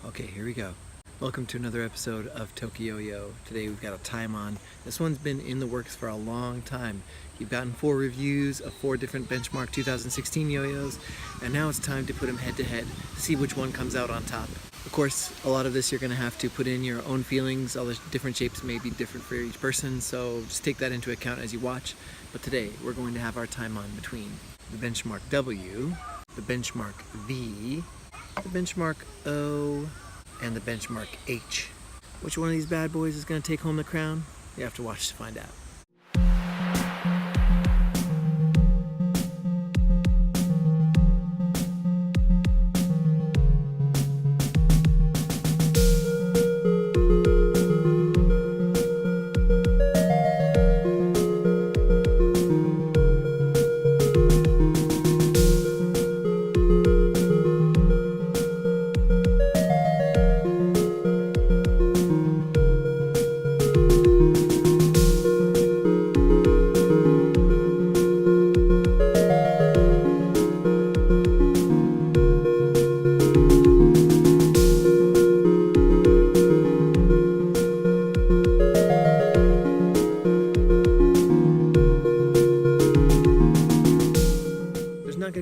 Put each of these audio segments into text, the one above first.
Okay, here we go. Welcome to another episode of TokYo-Yo. Today we've got a Taimon. This one's been in the works for a long time. You've gotten 4 reviews of 4 different benchmark 2016 yo-yos, and now it's time to put them head to head to see which one comes out on top. Of course, a lot of this you're going to have to put in your own feelings. All the different shapes may be different for each person, so just take that into account as you watch. But today we're going to have our Taimon between the benchmark W, the benchmark V, the benchmark O, and the benchmark H. Which one of these bad boys is going to take home the crown? You have to watch to find out.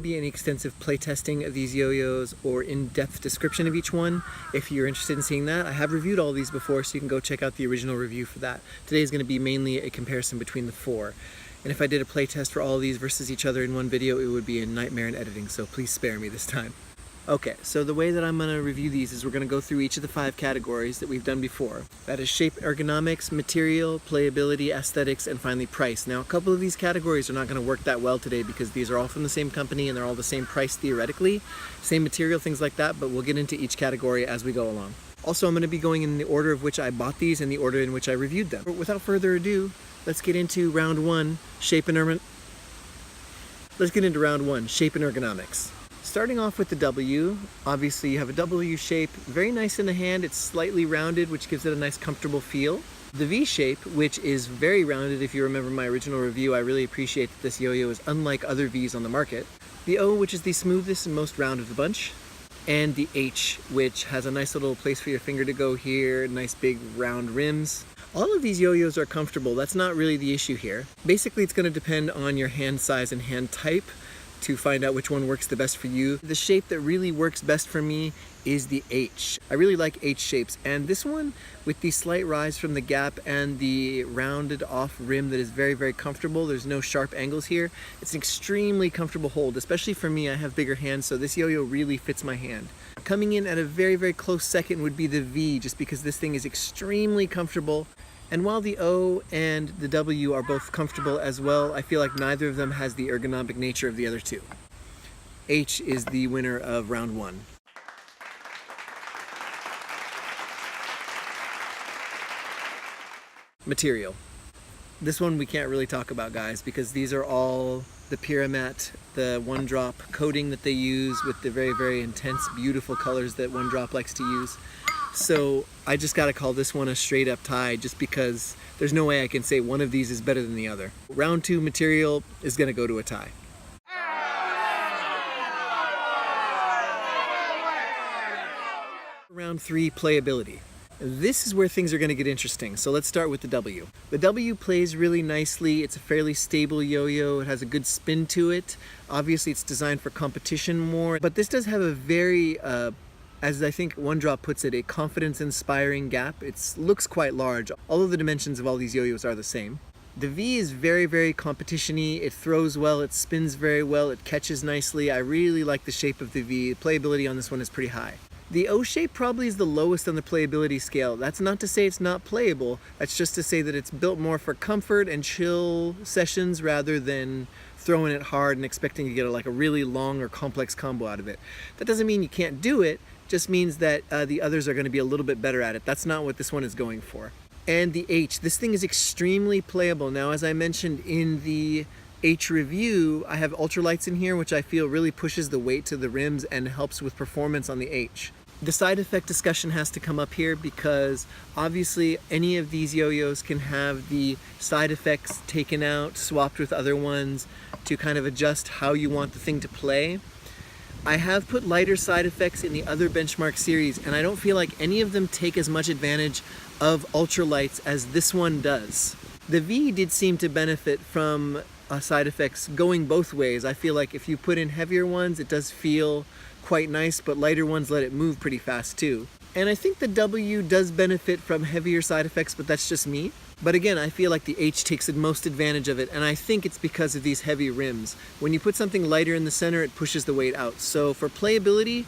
Be any extensive playtesting of these yo-yos or in-depth description of each one. If you're interested in seeing that, I have reviewed all these before, so you can go check out the original review for that. Today is going to be mainly a comparison between the 4. And if I did a playtest for all of these versus each other in one video, it would be a nightmare in editing, so please spare me this time. Okay, so the way that I'm going to review these is we're going to go through each of the 5 categories that we've done before. That is shape, ergonomics, material, playability, aesthetics, and finally price. Now, a couple of these categories are not going to work that well today because these are all from the same company and they're all the same price theoretically, same material, things like that, but we'll get into each category as we go along. Also, I'm going to be going in the order of which I bought these and the order in which I reviewed them. But without further ado, let's get into round 1, shape and ergonomics. Starting off with the W, obviously you have a W shape, very nice in the hand. It's slightly rounded, which gives it a nice comfortable feel. The V shape, which is very rounded. If you remember my original review, I really appreciate that this yo-yo is unlike other Vs on the market. The O, which is the smoothest and most round of the bunch. And the H, which has a nice little place for your finger to go here, nice big round rims. All of these yo-yos are comfortable. That's not really the issue here. Basically, it's going to depend on your hand size and hand type to find out which one works the best for you. The shape that really works best for me is the H. I really like H shapes, and this one with the slight rise from the gap and the rounded off rim that is very, very comfortable. There's no sharp angles here. It's an extremely comfortable hold, especially for me. I have bigger hands, so this yo-yo really fits my hand. Coming in at a very, very close second would be the V, just because this thing is extremely comfortable. And while the O and the W are both comfortable as well, I feel like neither of them has the ergonomic nature of the other 2. H is the winner of round 1. Material. This one we can't really talk about, guys, because these are all the Pyramat, the One Drop coating that they use with the very, very intense, beautiful colors that One Drop likes to use. So I just gotta call this one a straight up tie, just because there's no way I can say one of these is better than the other. Round 2 material is gonna go to a tie. Round 3 playability. This is where things are going to get interesting, so let's start with the W. The W plays really nicely. It's a fairly stable yo-yo. It has a good spin to it. Obviously it's designed for competition more, but this does have a very as I think One Drop puts it, a confidence-inspiring gap. It looks quite large, although the dimensions of all these yo-yos are the same. The V is very, very competition-y. It throws well, it spins very well, it catches nicely. I really like the shape of the V. The playability on this one is pretty high. The O shape probably is the lowest on the playability scale. That's not to say it's not playable. That's just to say that it's built more for comfort and chill sessions rather than throwing it hard and expecting to get a really long or complex combo out of it. That doesn't mean you can't do it. Just means that the others are going to be a little bit better at it. That's not what this one is going for. And the H, this thing is extremely playable. Now, as I mentioned in the H review, I have ultralights in here, which I feel really pushes the weight to the rims and helps with performance on the H. The side effect discussion has to come up here because obviously any of these yo-yos can have the side effects taken out, swapped with other ones to kind of adjust how you want the thing to play. I have put lighter side effects in the other benchmark series, and I don't feel like any of them take as much advantage of ultralights as this one does. The V did seem to benefit from side effects going both ways. I feel like if you put in heavier ones, it does feel quite nice, but lighter ones let it move pretty fast too. And I think the W does benefit from heavier side effects, but that's just me. But again, I feel like the H takes the most advantage of it, and I think it's because of these heavy rims. When you put something lighter in the center, it pushes the weight out. So for playability,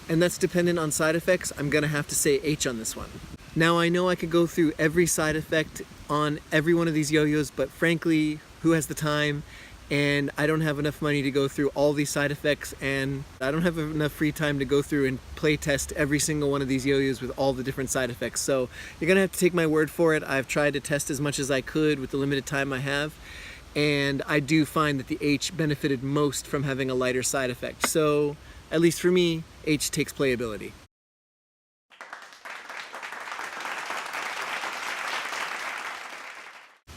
and that's dependent on side effects, I'm gonna have to say H on this one. Now I know I could go through every side effect on every one of these yo-yos, but frankly, who has the time? And I don't have enough money to go through all these side effects, and I don't have enough free time to go through and play test every single one of these yo-yos with all the different side effects. So you're gonna have to take my word for it. I've tried to test as much as I could with the limited time I have, and I do find that the H benefited most from having a lighter side effect. So at least for me, H takes playability.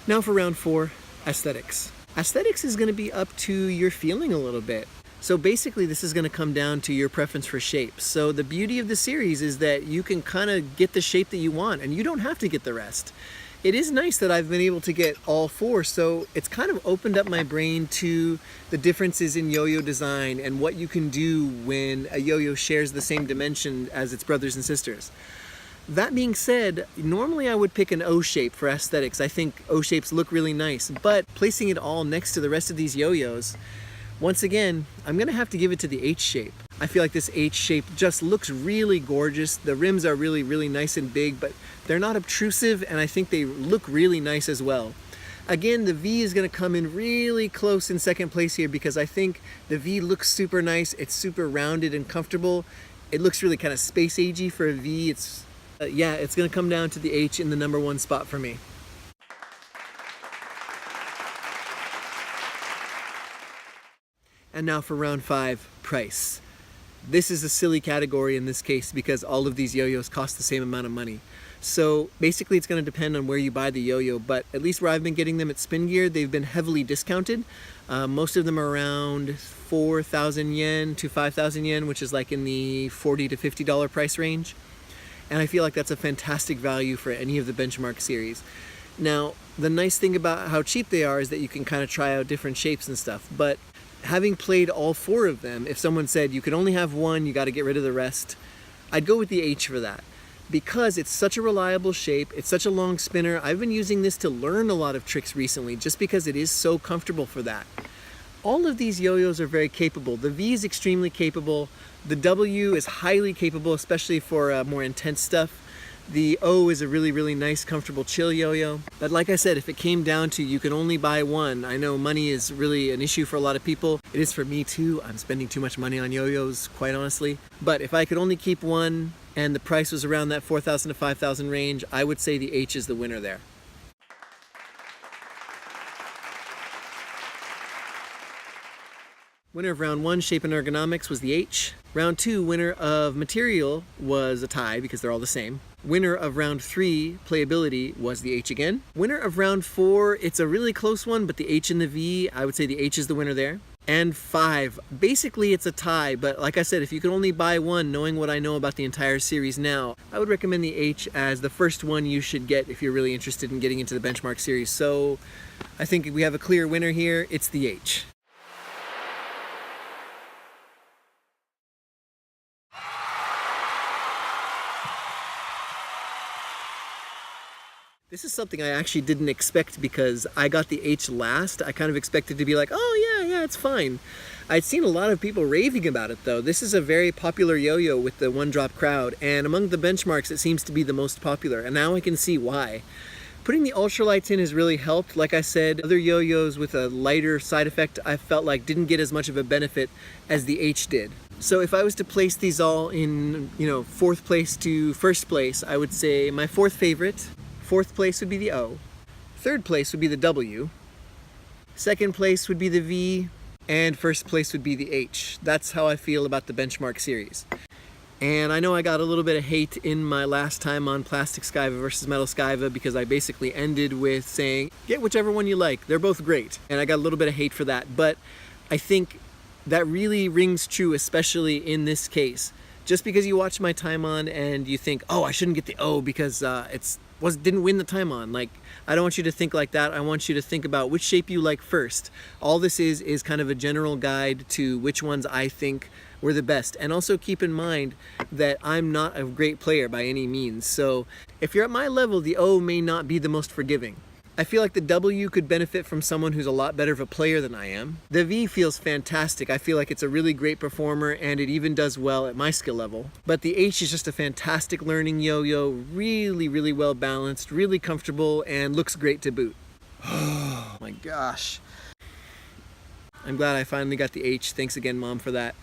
Now for round 4, aesthetics. Aesthetics is going to be up to your feeling a little bit. So basically this is going to come down to your preference for shape. So the beauty of the series is that you can kind of get the shape that you want, and you don't have to get the rest. It is nice that I've been able to get all 4, so it's kind of opened up my brain to the differences in yo-yo design and what you can do when a yo-yo shares the same dimension as its brothers and sisters. That being said, normally I would pick an O shape for aesthetics. I think O shapes look really nice, but placing it all next to the rest of these yo-yos, once again, I'm gonna have to give it to the H shape. I feel like this H shape just looks really gorgeous. The rims are really, really nice and big, but they're not obtrusive, and I think they look really nice as well. Again, the V is gonna come in really close in second place here because I think the V looks super nice. It's super rounded and comfortable. It looks really kind of space agey for a V. Yeah, it's gonna come down to the H in the number 1 spot for me. And now for round 5, price. This is a silly category in this case because all of these yo-yos cost the same amount of money. So basically it's gonna depend on where you buy the yo-yo, but at least where I've been getting them at Spin Gear, they've been heavily discounted. Most of them are around 4,000 yen to 5,000 yen, which is like in the $40 to $50 price range. And I feel like that's a fantastic value for any of the benchmark series. Now, the nice thing about how cheap they are is that you can kind of try out different shapes and stuff. But having played all 4 of them, if someone said you could only have one, you got to get rid of the rest, I'd go with the H for that. Because it's such a reliable shape, it's such a long spinner. I've been using this to learn a lot of tricks recently just because it is so comfortable for that. All of these yo-yos are very capable. The V is extremely capable. The W is highly capable, especially for more intense stuff. The O is a really, really nice, comfortable, chill yo-yo. But like I said, if it came down to you can only buy one, I know money is really an issue for a lot of people. It is for me too. I'm spending too much money on yo-yos, quite honestly. But if I could only keep one and the price was around that 4,000 to 5,000 range, I would say the H is the winner there. Winner of round 1, shape and ergonomics, was the H. Round 2, winner of material, was a tie because they're all the same. Winner of round 3, playability, was the H again. Winner of round 4, it's a really close one, but the H and the V, I would say the H is the winner there. And 5, basically it's a tie, but like I said, if you could only buy one, knowing what I know about the entire series now, I would recommend the H as the first one you should get if you're really interested in getting into the benchmark series. So I think we have a clear winner here. It's the H. This is something I actually didn't expect because I got the H last. I kind of expected to be like, oh yeah, it's fine. I'd seen a lot of people raving about it though. This is a very popular yo-yo with the one-drop crowd, and among the benchmarks it seems to be the most popular, and now I can see why. Putting the ultralights in has really helped. Like I said, other yo-yos with a lighter side effect I felt like didn't get as much of a benefit as the H did. So if I was to place these all in, 4th place to 1st place, I would say my 4th favorite, 4th place would be the O, 3rd place would be the W, 2nd place would be the V, and 1st place would be the H. That's how I feel about the benchmark series. And I know I got a little bit of hate in my last time on Plastic Skyva versus Metal Skyva because I basically ended with saying, get whichever one you like, they're both great. And I got a little bit of hate for that, but I think That really rings true, especially in this case. Just because you watch my Taimon and you think, oh, I shouldn't get the O because didn't win the Taimon. Like, I don't want you to think like that. I want you to think about which shape you like first. All this is kind of a general guide to which ones I think were the best. And also keep in mind that I'm not a great player by any means. So if you're at my level, the O may not be the most forgiving. I feel like the W could benefit from someone who's a lot better of a player than I am. The V feels fantastic. I feel like it's a really great performer and it even does well at my skill level. But the H is just a fantastic learning yo-yo, really, really well balanced, really comfortable, and looks great to boot. Oh my gosh. I'm glad I finally got the H. Thanks again, Mom, for that.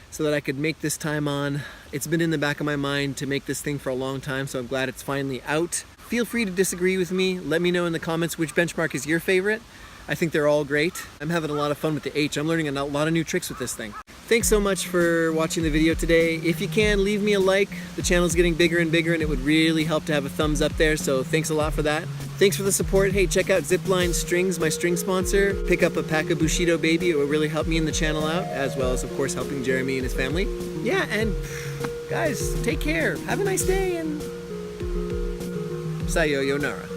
So that I could make this Taimon. It's been in the back of my mind to make this thing for a long time, so I'm glad it's finally out. Feel free to disagree with me. Let me know in the comments which benchmark is your favorite. I think they're all great. I'm having a lot of fun with the H. I'm learning a lot of new tricks with this thing. Thanks so much for watching the video today. If you can, leave me a like. The channel's getting bigger and bigger and it would really help to have a thumbs up there, so thanks a lot for that. Thanks for the support. Hey, check out Zipline Strings, my string sponsor. Pick up a pack of Bushido Baby. It will really help me and the channel out, as well as, of course, helping Jeremy and his family. Yeah, and guys, take care. Have a nice day, and sayonara.